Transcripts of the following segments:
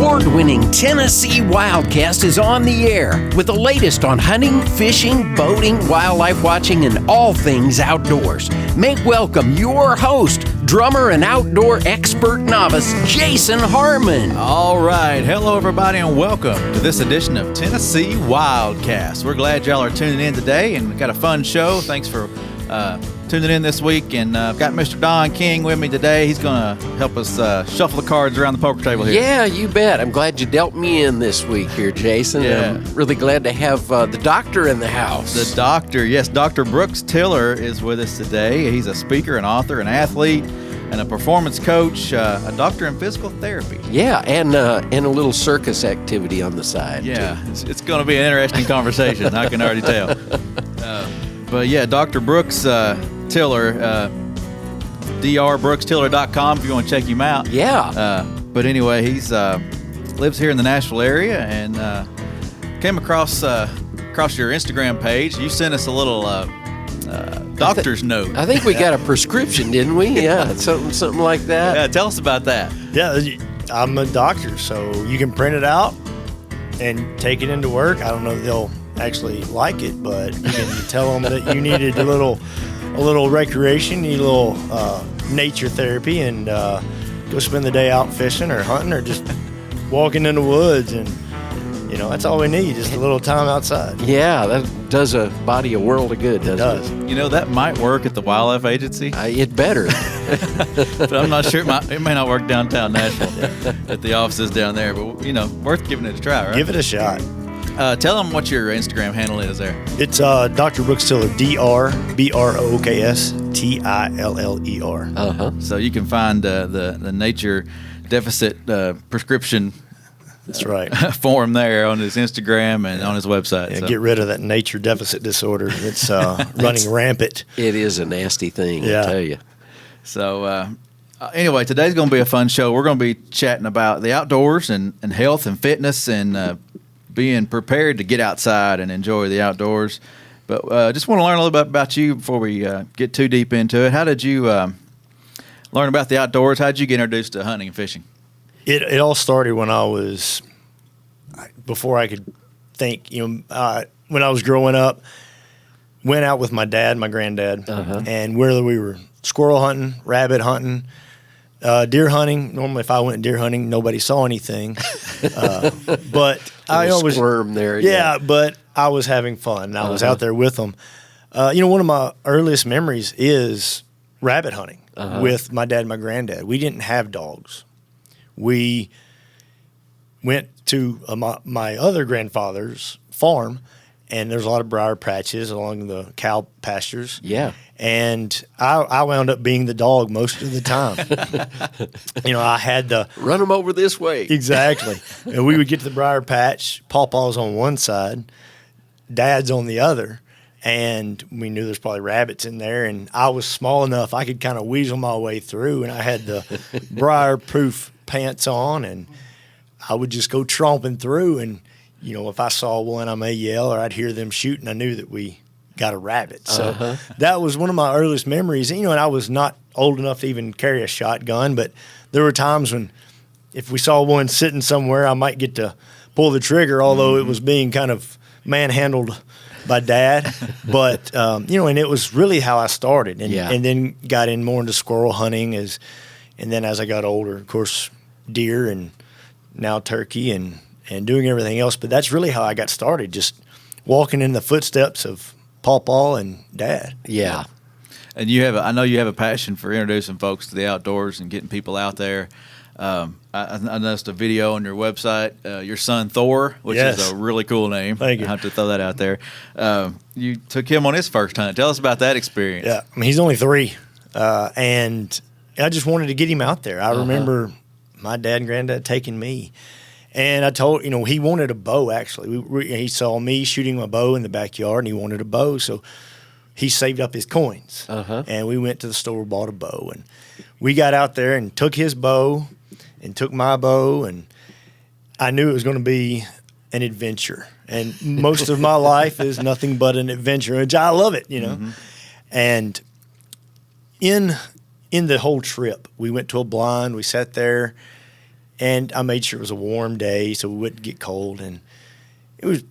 award-winning Tennessee Wildcast is on the air with the latest on hunting, fishing, boating, wildlife watching, and all things outdoors. Make welcome your host, drummer and outdoor expert novice, Jason Harmon. All right. Hello, everybody, and welcome to this edition of Tennessee Wildcast. We're glad y'all are tuning in today, and we've got a fun show. Thanks for tuning in this week, and I've got Mr. Don King with me today. He's going to help us shuffle the cards around the poker table here. Yeah, you bet. I'm glad you dealt me in this week here, Jason. Yeah. I'm really glad to have the doctor in the house. The doctor, yes, Dr. Brooks Tiller is with us today. He's a speaker, an author, an athlete, and a performance coach, a doctor in physical therapy. Yeah, and a little circus activity on the side. Yeah, it's going to be an interesting conversation. I can already tell. But yeah, Dr. Brooks Tiller, drbrookstiller.com if you want to check him out. Yeah. But anyway, he's lives here in the Nashville area, and came across your Instagram page. You sent us a little doctor's note. I think we got a prescription, didn't we? Yeah, something like that. Yeah, tell us about that. Yeah, I'm a doctor, so you can print it out and take it into work. I don't know if they'll actually like it, but you can tell them that you needed a little recreation, you need a little nature therapy, and go spend the day out fishing or hunting or just walking in the woods, and that's all we need, just a little time outside. Yeah, that does a body a world of good, doesn't it? You know, that might work at the wildlife agency. It better. But I'm not sure. It may not work downtown Nashville at the offices down there, but worth giving it a try, right? Give it a shot. Tell them what your Instagram handle is there. It's Dr. Brooks Tiller, DrBrookstiller. Uh-huh. So you can find the nature deficit prescription. That's right. Form there on his Instagram and on his website. Yeah, so. Get rid of that nature deficit disorder. It's running rampant. It is a nasty thing, I tell you. So anyway, today's going to be a fun show. We're going to be chatting about the outdoors and health and fitness and being prepared to get outside and enjoy the outdoors. But just want to learn a little bit about you before we get too deep into it. How did you learn about the outdoors? How did you get introduced to hunting and fishing? It all started when before I could think, when I was growing up, went out with my dad, my granddad, and whether we were squirrel hunting, rabbit hunting, deer hunting. Normally, if I went deer hunting, nobody saw anything. But I always squirm there. Yeah, but I was having fun. And I was out there with them. One of my earliest memories is rabbit hunting with my dad and my granddad. We didn't have dogs. We went to my other grandfather's farm, and there's a lot of briar patches along the cow pastures. Yeah. And I wound up being the dog most of the time. I had to run them over this way. Exactly. And we would get to the briar patch. Pawpaw's on one side, Dad's on the other, and we knew there's probably rabbits in there. And I was small enough I could kind of weasel my way through, and I had the briar-proof pants on, and I would just go tromping through. And if I saw one, I may yell or I'd hear them shooting. I knew that we got a rabbit. So that was one of my earliest memories. And I was not old enough to even carry a shotgun, but there were times when if we saw one sitting somewhere, I might get to pull the trigger, although it was being kind of manhandled by Dad. But, and it was really how I started, and then got in more into squirrel hunting and then as I got older, of course, deer and now turkey and doing everything else. But that's really how I got started, just walking in the footsteps of Pawpaw and Dad. Yeah. And I know you have a passion for introducing folks to the outdoors and getting people out there. I noticed a video on your website, your son Thor, which is a really cool name. Thank you. I have to throw that out there. You took him on his first hunt. Tell us about that experience. Yeah, he's only 3, and I just wanted to get him out there. I remember my dad and granddad taking me, and I told he wanted a bow. Actually, he saw me shooting my bow in the backyard, and he wanted a bow, so he saved up his coins, and we went to the store, bought a bow, and we got out there and took his bow and took my bow, and I knew it was going to be an adventure. And most of my life is nothing but an adventure, which I love it, And in the whole trip, we went to a blind, we sat there, And I made sure it was a warm day so we wouldn't get cold. And we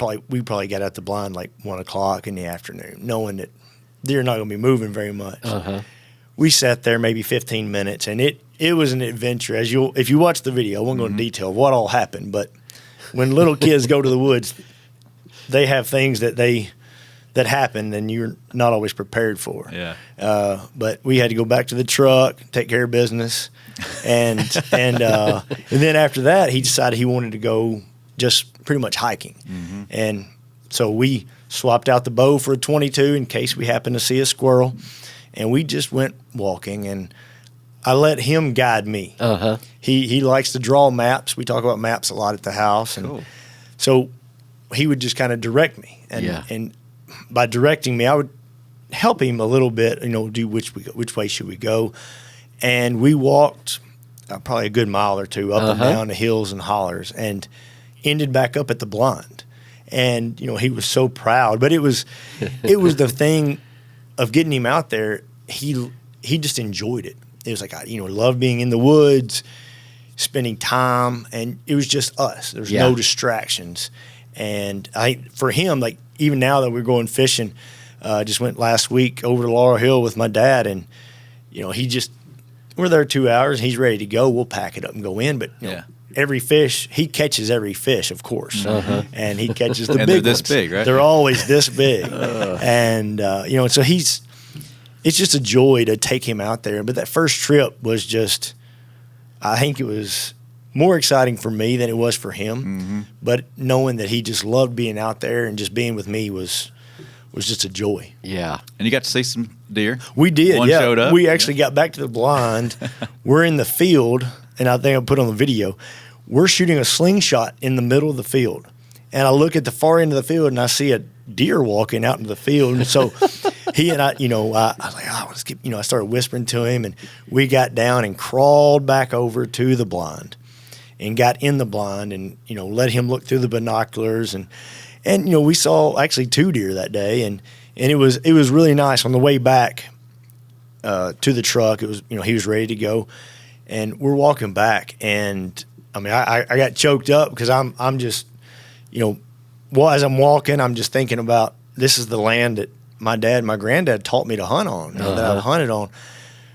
probably got out the blind like 1 o'clock in the afternoon, knowing that deer are not going to be moving very much. We sat there maybe 15 minutes, and it was an adventure. If you watch the video, I won't go into detail of what all happened, but when little kids go to the woods, they have things that happen and you're not always prepared for. Yeah. But we had to go back to the truck, take care of business, and then after that, he decided he wanted to go just pretty much hiking, and so we swapped out the bow for a 22 in case we happened to see a squirrel, and we just went walking, and I let him guide me. He likes to draw maps. We talk about maps a lot at the house, and so he would just kind of direct me, and by directing me, I would help him a little bit, do which way should we go. And we walked probably a good mile or two up and down the hills and hollers and ended back up at the blind. And, he was so proud. But it was the thing of getting him out there. He just enjoyed it. It was like, loved being in the woods, spending time. And it was just us. There's no distractions. And for him, like even now that we're going fishing, just went last week over to Laurel Hill with my dad. And, we're there 2 hours. He's ready to go. We'll pack it up and go in. But every fish, he catches every fish, of course, and he catches the big they're this ones. big, right? They're always this big, and so it's just a joy to take him out there. But that first trip was just, I think it was more exciting for me than it was for him. But knowing that he just loved being out there and just being with me was just a joy. Yeah. And you got to see some deer? We did, One showed up? We actually got back to the blind. We're in the field, and I think I put on the video. We're shooting a slingshot in the middle of the field. And I look at the far end of the field, and I see a deer walking out into the field. And so he and I, I was like, let's get, I started whispering to him, and we got down and crawled back over to the blind and got in the blind and, let him look through the binoculars. And we saw actually 2 deer that day, and it was really nice. On the way back to the truck, it was he was ready to go, and we're walking back, and I got choked up because I'm just as I'm walking, I'm just thinking about this is the land that my dad and my granddad taught me to hunt on, that I've hunted on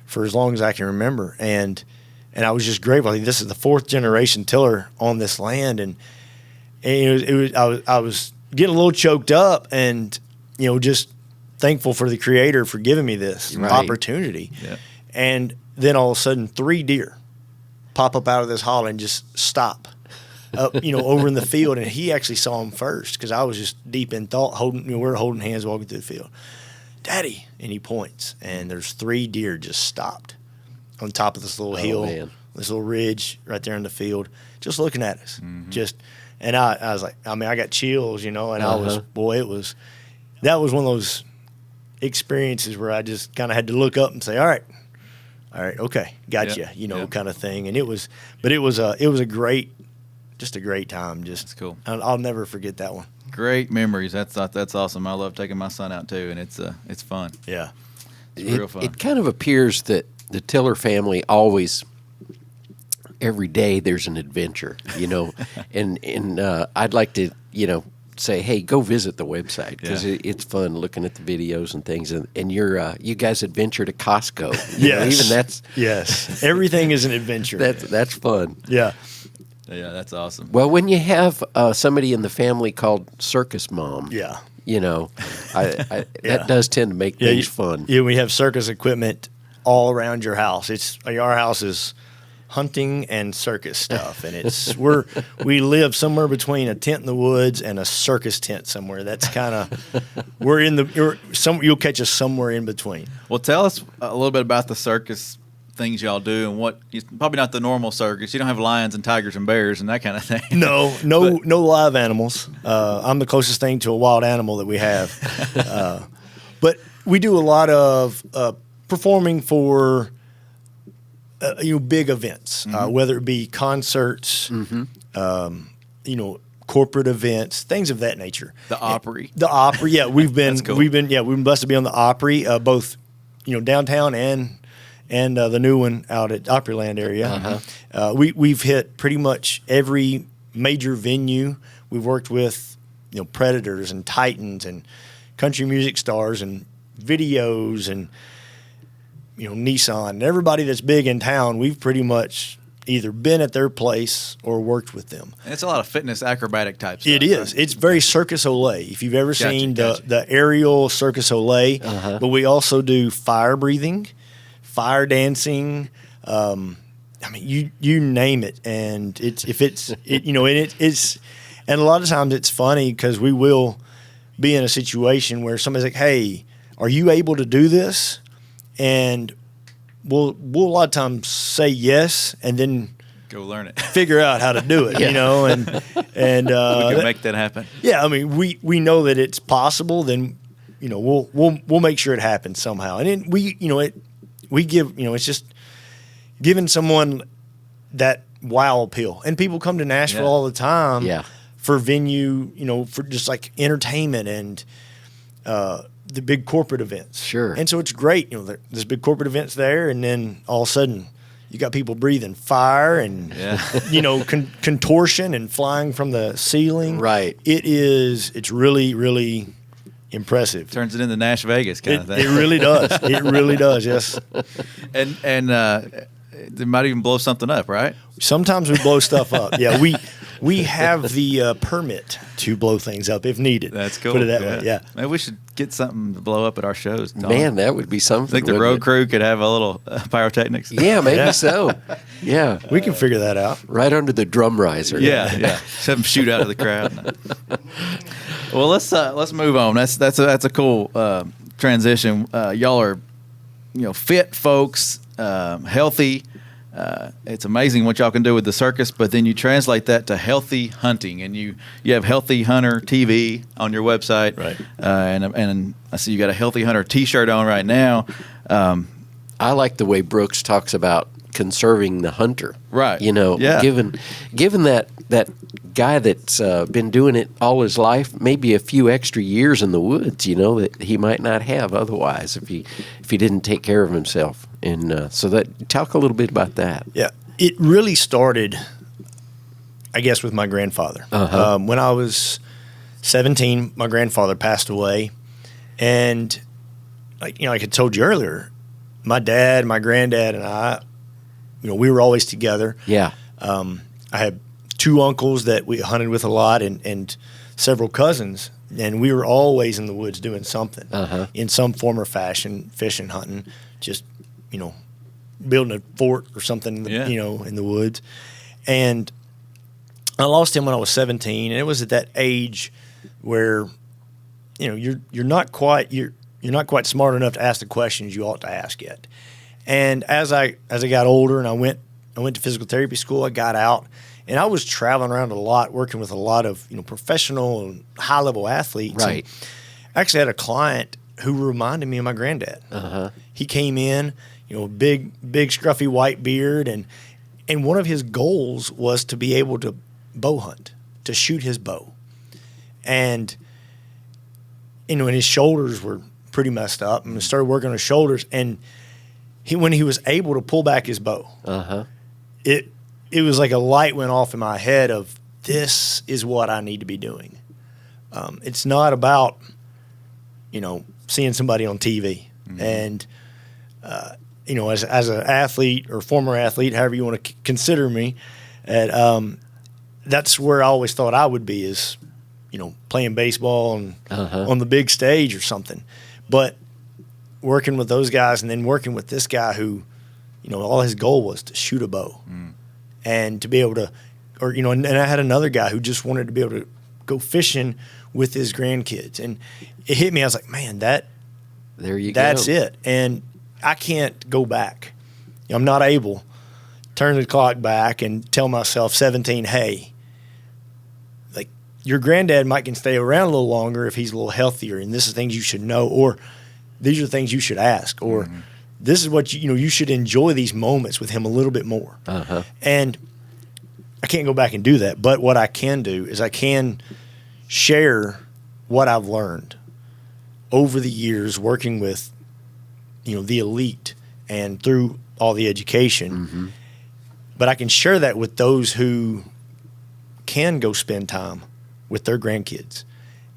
for as long as I can remember, and I was just grateful. I think this is the 4th generation tiller on this land, and I was getting a little choked up, and just thankful for the Creator for giving me this opportunity. Yeah. And then all of a sudden, 3 deer pop up out of this hollow and just stop up, over in the field. And he actually saw them first because I was just deep in thought, we're holding hands walking through the field. Daddy, and he points, and there's 3 deer just stopped on top of this little hill, this little ridge right there in the field, just looking at us, And I was like, I got chills, and I was, that was one of those experiences where I just kind of had to look up and say, all right, okay, gotcha, kind of thing. And it was a great time. That's cool. I'll never forget that one. Great memories. That's awesome. I love taking my son out too, and it's fun. Yeah. It's real fun. It kind of appears that the Tiller family always, every day there's an adventure, and I'd like to, say, hey, go visit the website because it's fun looking at the videos and things. And you guys adventure to Costco. Yes. Even that's. Yes. Everything is an adventure. That's fun. Yeah. Yeah, that's awesome. Well, when you have somebody in the family called Circus Mom. Yeah. That does tend to make things fun. Yeah, we have circus equipment all around your house. Our house is hunting and circus stuff, and we live somewhere between a tent in the woods and a circus tent somewhere. That's kind of you'll catch us somewhere in between. Well, tell us a little bit about the circus things y'all do, and probably not the normal circus. You don't have lions and tigers and bears and that kind of thing. No live animals. I'm the closest thing to a wild animal that we have. But we do a lot of performing for big events, whether it be concerts, corporate events, things of that nature. The Opry. The Opry, yeah. We've been That's cool. we've been blessed to be on the Opry, both downtown and and the new one out at Opryland area. We've hit pretty much every major venue. We've worked with, Predators and Titans and country music stars and videos and, Nissan and everybody that's big in town. We've pretty much either been at their place or worked with them. And it's a lot of fitness acrobatic type stuff. It is. Right? It's very Circus Olay. If you've ever seen the aerial Circus Olay, but we also do fire breathing, fire dancing. You name it, and it's and a lot of times it's funny because we will be in a situation where somebody's like, "Hey, are you able to do this?" And we'll a lot of times say yes, and then go learn it, figure out how to do it, and we can make that happen. Yeah, I mean, we know that it's possible. Then, we'll make sure it happens somehow, and then we give, it's just giving someone that wow appeal, and people come to Nashville all the time, for venue, for just like entertainment and the big corporate events. Sure. And so it's great. There's big corporate events there, and then all of a sudden you got people breathing fire and, contortion and flying from the ceiling. Right. It's really, really impressive. Turns it into Nash Vegas kind of thing. It really does. It really does, yes. And they might even blow something up, right? Sometimes we blow stuff up. Yeah, we have the permit to blow things up if needed. That's cool. Put it that way, yeah. Maybe we should get something to blow up at our shows. Man, that would be something. I think the road crew could have a little pyrotechnics. Yeah, maybe so. Yeah. We can figure that out. Right under the drum riser. Yeah. Just have them shoot out of the crowd. Well, let's move on. That's a cool transition. Y'all are, fit folks, healthy. It's amazing what y'all can do with the circus, but then you translate that to healthy hunting, and you have Healthy Hunter TV on your website, right? And I see you got a Healthy Hunter T-shirt on right now. I like the way Brooks talks about conserving the hunter, right? Given that guy that's been doing it all his life, maybe a few extra years in the woods, that he might not have otherwise if he didn't take care of himself. And so talk a little bit about that. Yeah, it really started, I guess, with my grandfather. When I was 17, my grandfather passed away, and like I told you earlier, my dad, my granddad, and I, we were always together. Yeah. I had 2 uncles that we hunted with a lot, and several cousins, and we were always in the woods doing something in some form or fashion, fishing, hunting, just building a fort or something, in the woods. And I lost him when I was 17, and it was at that age where, you're not quite smart enough to ask the questions you ought to ask yet. And as I got older and I went to physical therapy school, I got out, and I was traveling around a lot, working with a lot of professional and high level athletes. Right. And I actually had a client who reminded me of my granddad. He came in, big scruffy white beard, and one of his goals was to be able to bow hunt, to shoot his bow. And and his shoulders were pretty messed up, and started working on his shoulders, and when he was able to pull back his bow, it was like a light went off in my head of, this is what I need to be doing. It's not about seeing somebody on TV. And as an athlete or former athlete, however you want to consider me, that's where I always thought I would be, is playing baseball and on the big stage or something. But working with those guys, and then working with this guy who, all his goal was to shoot a bow, and to be able to, and I had another guy who just wanted to be able to go fishing with his grandkids, and it hit me. I was like, man, that's it, and I can't go back. I'm not able to turn the clock back and tell myself, 17, hey, like, your granddad might can stay around a little longer if he's a little healthier, and this is things you should know, or these are things you should ask, or this is what you should enjoy these moments with him a little bit more. And I can't go back and do that, but what I can do is I can share what I've learned over the years working with the elite, and through all the education. But I can share that with those who can go spend time with their grandkids.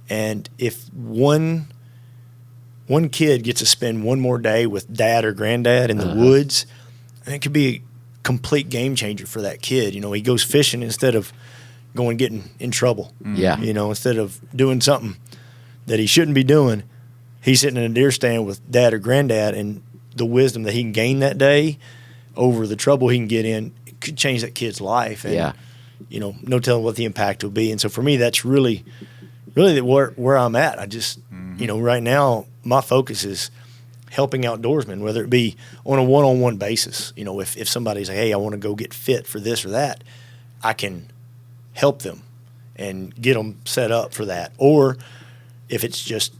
And if one kid gets to spend one more day with dad or granddad in the woods, it could be a complete game changer for that kid. You know, he goes fishing instead of going getting in trouble. Yeah. You know, instead of doing something that he shouldn't be doing, he's sitting in a deer stand with dad or granddad, and the wisdom that he can gain that day over the trouble he can get in, it could change that kid's life. And, you know, no telling what the impact will be. And so for me, that's really where I'm at. I just, you know, right now my focus is helping outdoorsmen, whether it be on a one-on-one basis. You know, if somebody's like, hey, I want to go get fit for this or that, I can help them and get them set up for that. Or if it's just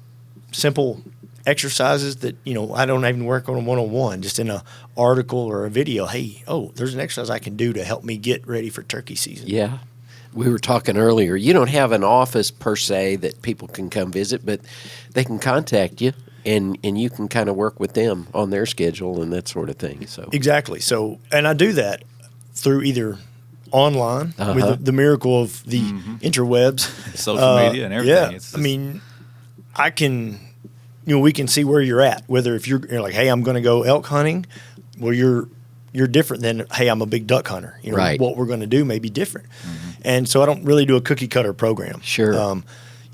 simple exercises that, you know, I don't even work on a one-on-one, just in a article or a video. Hey, there's an exercise I can do to help me get ready for turkey season. Yeah. We were talking earlier, you don't have an office per se that people can come visit, but they can contact you and you can kind of work with them on their schedule and that sort of thing. So exactly. So, and I do that through either online with the miracle of the interwebs, social media and everything. Yeah. I mean, I can, you know, we can see where you're at, whether if you're like, hey, I'm going to go elk hunting, well, you're different than, hey, I'm a big duck hunter. You know, right. What we're going to do may be different. And so I don't really do a cookie cutter program. Sure. You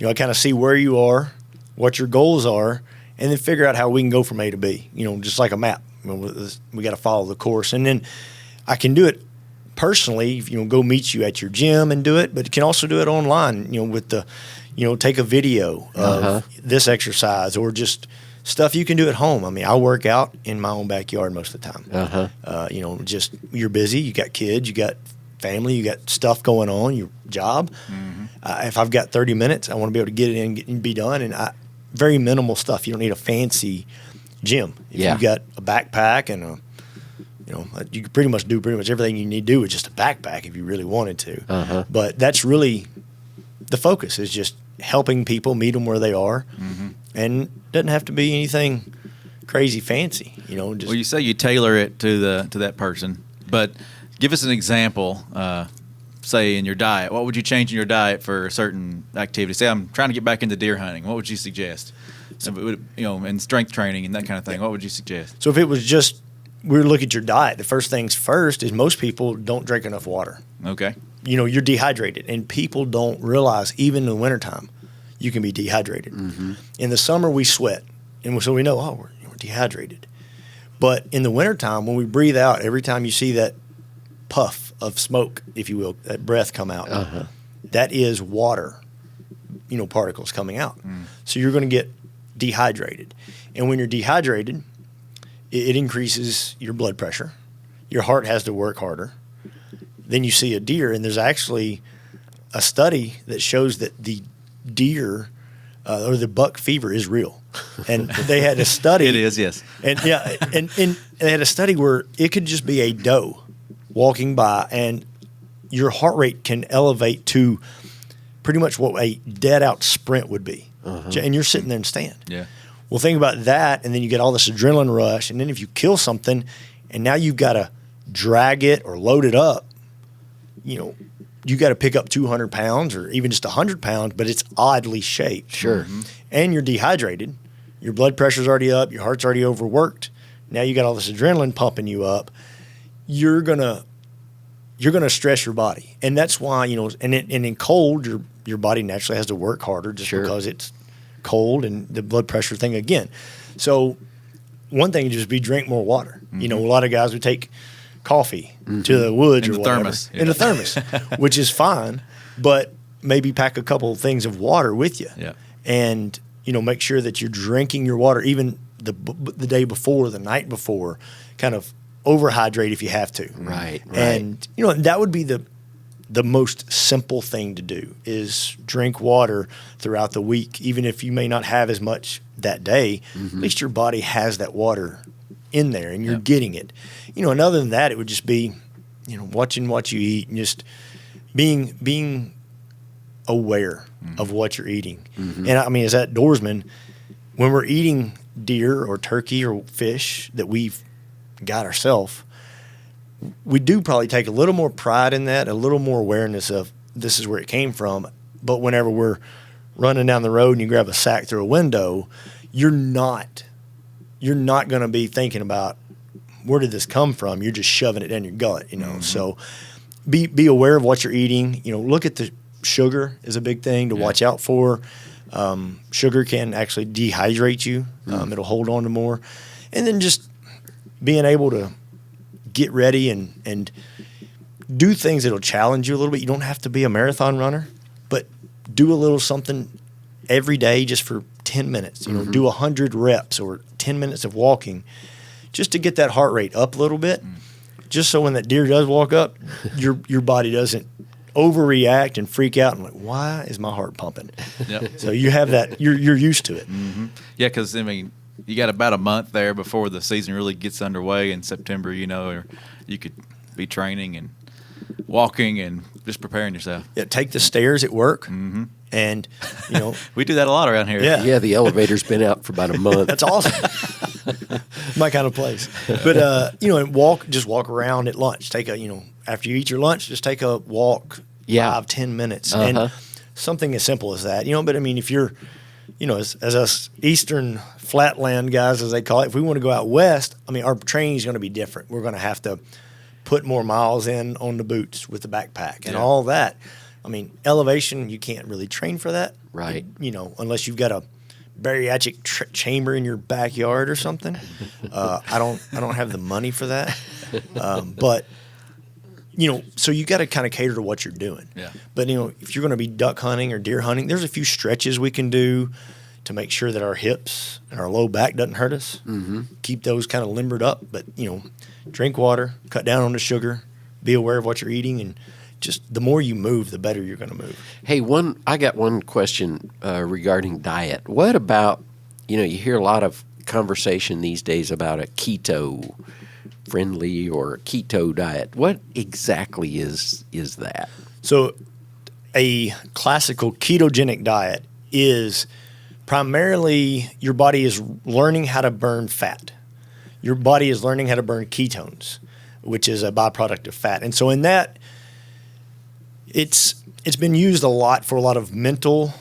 know, I kind of see where you are, what your goals are, and then figure out how we can go from A to B, you know, just like a map. You know, we got to follow the course. And then I can do it personally, you know, go meet you at your gym and do it, but you can also do it online, you know, with the, you know, take a video of this exercise or just stuff you can do at home. I mean, I work out in my own backyard most of the time. You know, just you're busy, you got kids, you got family, you got stuff going on, your job. If I've got 30 minutes, I want to be able to get it in and be done. And very minimal stuff. You don't need a fancy gym. If you got a backpack and you know, you can pretty much everything you need to do with just a backpack if you really wanted to. But that's really the focus, is just helping people meet them where they are. And it doesn't have to be anything crazy fancy, you know. Just, well, you say you tailor it to that person, but give us an example. Say in your diet, what would you change in your diet for a certain activity? Say I'm trying to get back into deer hunting. What would you suggest? You know, and strength training and that kind of thing. What would you suggest? So if it was just we look at your diet, the first things first is most people don't drink enough water. Okay. You know, you're dehydrated, and people don't realize even in the wintertime you can be dehydrated. In the summer we sweat, and so we know, we're dehydrated. But in the wintertime, when we breathe out, every time you see that puff of smoke, if you will, that breath come out, that is water, you know, particles coming out. So you're going to get dehydrated. And when you're dehydrated, it increases your blood pressure. Your heart has to work harder. Then you see a deer, and there's actually a study that shows that the deer or the buck fever is real. And they had a study. It is, yes. And and they had a study where it could just be a doe walking by, and your heart rate can elevate to pretty much what a dead out sprint would be. And you're sitting there and stand. Yeah. Well, think about that, and then you get all this adrenaline rush, and then if you kill something, and now you've got to drag it or load it up, you know, you got to pick up 200 pounds or even just 100 pounds, but it's oddly shaped. Sure. And you're dehydrated. Your blood pressure's already up. Your heart's already overworked. Now you got all this adrenaline pumping you up. You're gonna stress your body, and that's why, you know. And in cold, your body naturally has to work harder just because it's cold and the blood pressure thing again. So one thing would just be drink more water. You know, a lot of guys would take coffee to the woods in or the whatever, thermos. in the thermos, which is fine, but maybe pack a couple of things of water with you. Yeah. And, you know, make sure that you're drinking your water even the day before, the night before, kind of overhydrate if you have to. Right. And, you know, that would be the most simple thing to do, is drink water throughout the week. Even if you may not have as much that day, at least your body has that water in there and you're getting it. You know, and other than that, it would just be, you know, watching what you eat and just being aware of what you're eating. And I mean, as outdoorsmen, when we're eating deer or turkey or fish that we've got ourselves, we do probably take a little more pride in that, a little more awareness of this is where it came from. But whenever we're running down the road and you grab a sack through a window, you're not going to be thinking about where did this come from. You're just shoving it down your gut, So be aware of what you're eating. Look at the sugar is a big thing to watch out for. Sugar can actually dehydrate you. It'll hold on to more. And then just being able to get ready and do things that'll challenge you a little bit. You don't have to be a marathon runner, but do a little something every day just for 10 minutes. Do 100 reps or 10 minutes of walking just to get that heart rate up a little bit. Just so when that deer does walk up, your body doesn't overreact and freak out and like, why is my heart pumping? Yep. So you have that, you're used to it. Mm-hmm. Yeah, because you got about a month there before the season really gets underway in September, or you could be training and walking and just preparing yourself. Yeah, take the stairs at work. Mm-hmm. And, we do that a lot around here. Yeah, the elevator's been out for about a month. That's awesome. My kind of place. But, and walk around at lunch. Take after you eat your lunch, just take a walk 5-10 minutes. And something as simple as that, but if you're, as us Eastern flatland guys, as they call it, if we want to go out west, our training is going to be different. We're going to have to put more miles in on the boots with the backpack and all that. Elevation, you can't really train for that. Right. Unless you've got a bariatric chamber in your backyard or something. I don't have the money for that. But so you got to kind of cater to what you're doing. Yeah. But if you're going to be duck hunting or deer hunting, there's a few stretches we can do to make sure that our hips and our low back doesn't hurt us. Mm-hmm. Keep those kind of limbered up. But drink water, cut down on the sugar, be aware of what you're eating, and just the more you move, the better you're going to move. Hey, I got one question regarding diet. What about, you hear a lot of conversation these days about a keto friendly or keto diet. What exactly is that? So a classical ketogenic diet is primarily your body is learning how to burn fat. Your body is learning how to burn ketones, which is a byproduct of fat. And so in that, it's been used a lot for a lot of mental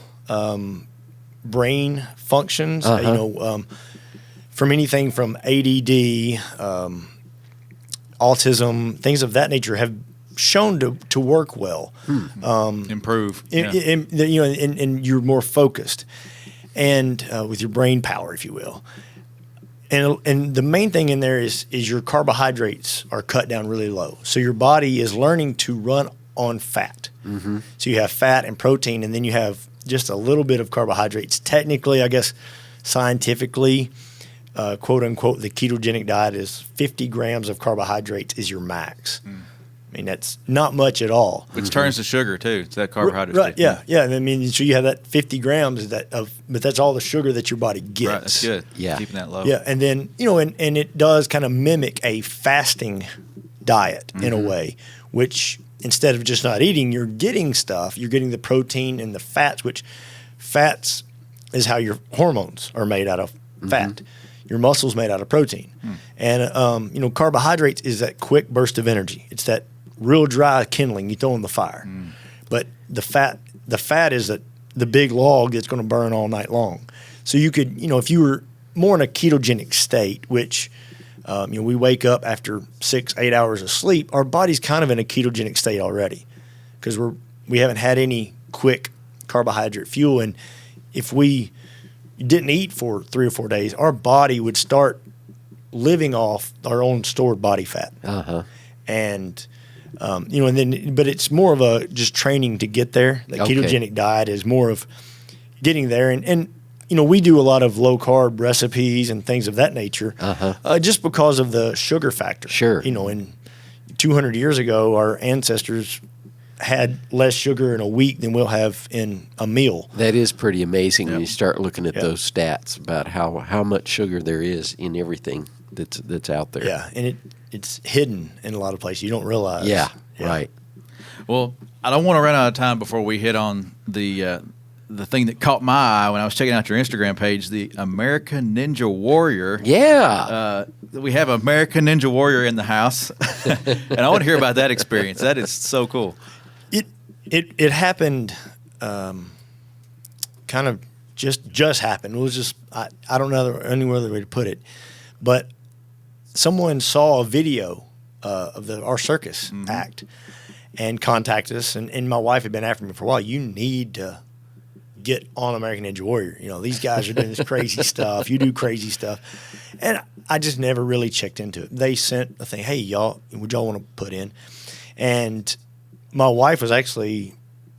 brain functions. From anything from ADD, autism, things of that nature have shown to work well. Improve. And you're more focused and with your brain power, if you will. And the main thing in there is your carbohydrates are cut down really low. So your body is learning to run on fat. Mm-hmm. So you have fat and protein, and then you have just a little bit of carbohydrates. Technically, I guess scientifically, quote unquote, the ketogenic diet is 50 grams of carbohydrates is your max. That's not much at all. Which turns to sugar too. It's that carbohydrate. Right. Yeah. So you have that 50 grams but that's all the sugar that your body gets. Right. That's good. Yeah. Keeping that low. Yeah. And then, and it does kind of mimic a fasting diet in a way, which instead of just not eating, you're getting stuff. You're getting the protein and the fats, which fats is how your hormones are made out of fat. Your muscle's made out of protein. And, carbohydrates is that quick burst of energy. It's that real dry kindling you throw in the fire. But the fat is the big log that's going to burn all night long. So you could, if you were more in a ketogenic state, which we wake up after 6-8 hours of sleep, our body's kind of in a ketogenic state already because we haven't had any quick carbohydrate fuel. And if we didn't eat for 3 or 4 days, our body would start living off our own stored body fat. And, and then, but it's more of a just training to get there. The ketogenic diet is more of getting there. And we do a lot of low carb recipes and things of that nature, just because of the sugar factor. Sure. In 200 years ago, our ancestors had less sugar in a week than we'll have in a meal. That is pretty amazing when you start looking at those stats about how much sugar there is in everything that's out there. Yeah, and it's hidden in a lot of places. You don't realize. Yeah. Right. Well, I don't want to run out of time before we hit on the the thing that caught my eye when I was checking out your Instagram page, the American Ninja Warrior. Yeah. We have American Ninja Warrior in the house, and I want to hear about that experience. That is so cool. It happened, kind of just happened. It was just I don't know any other way to put it, but someone saw a video of our circus act and contacted us, and my wife had been after me for a while. You need to get on American Ninja Warrior. You know, these guys are doing this crazy stuff. You do crazy stuff. And I just never really checked into it. They sent a thing, hey, y'all, would y'all want to put in? And my wife was actually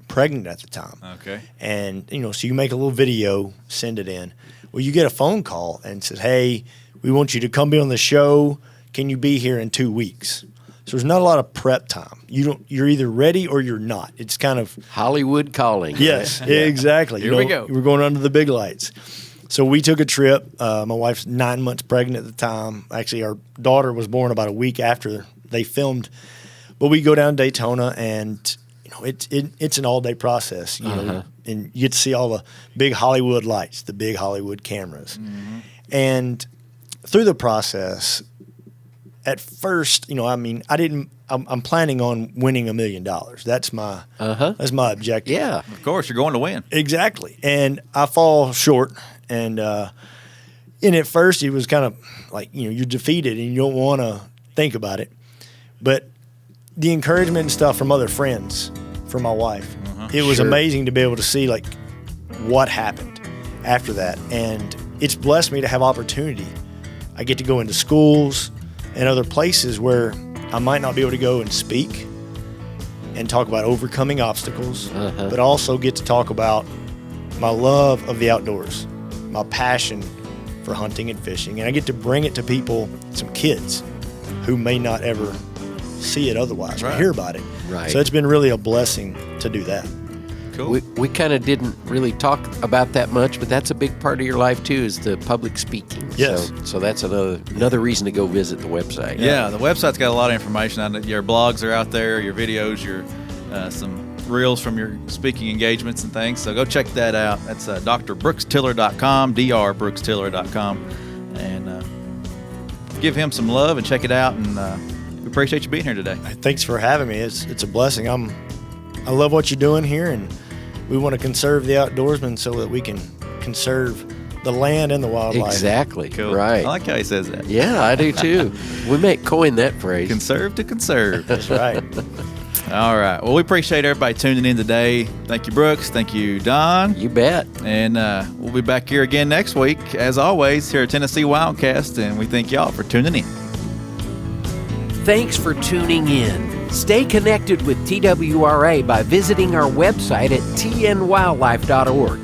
pregnant at the time. Okay. And, you know, so you make a little video, send it in. Well, you get a phone call and says, hey, we want you to come be on the show. Can you be here in 2 weeks? So there's not a lot of prep time. You're either ready or you're not. It's kind of Hollywood calling. Yes, right? Exactly. Here we go. We're going under the big lights. So we took a trip. My wife's 9 months pregnant at the time. Actually, our daughter was born about a week after they filmed. But we go down to Daytona, and you know it's an all day process. You know, and you get to see all the big Hollywood lights, the big Hollywood cameras, and through the process. At first, you know, I mean, I'm planning on winning $1 million. That's my objective. Yeah. Of course, you're going to win. Exactly. And I fall short. And at first, it was kind of like, you know, you're defeated and you don't want to think about it. But the encouragement and stuff from other friends, from my wife, it was amazing to be able to see, like, what happened after that. And it's blessed me to have opportunity. I get to go into schools and other places where I might not be able to go and speak and talk about overcoming obstacles, but also get to talk about my love of the outdoors, my passion for hunting and fishing. And I get to bring it to people, some kids who may not ever see it otherwise or hear about it. Right. So it's been really a blessing to do that. Cool. We kind of didn't really talk about that much, but that's a big part of your life too, is the public speaking. Yes. So that's another reason to go visit the website. Yeah, the website's got a lot of information on it. Your blogs are out there, your videos, your some reels from your speaking engagements and things. So go check that out. That's drbrooksTiller.com, drbrooksTiller.com, and give him some love and check it out. And we appreciate you being here today. Thanks for having me. It's a blessing. I love what you're doing here, and we want to conserve the outdoorsmen so that we can conserve the land and the wildlife. Exactly. Cool. Right. I like how he says that. Yeah, I do too. We may coin that phrase. Conserve to conserve. That's right. All right. Well, we appreciate everybody tuning in today. Thank you, Brooks. Thank you, Don. You bet. And we'll be back here again next week, as always, here at Tennessee Wildcast, and we thank y'all for tuning in. Thanks for tuning in. Stay connected with TWRA by visiting our website at tnwildlife.org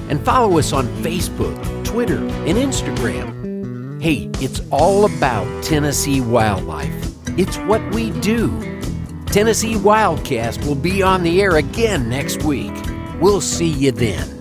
and follow us on Facebook, Twitter, and Instagram. Hey, it's all about Tennessee wildlife. It's what we do. Tennessee Wildcast will be on the air again next week. We'll see you then.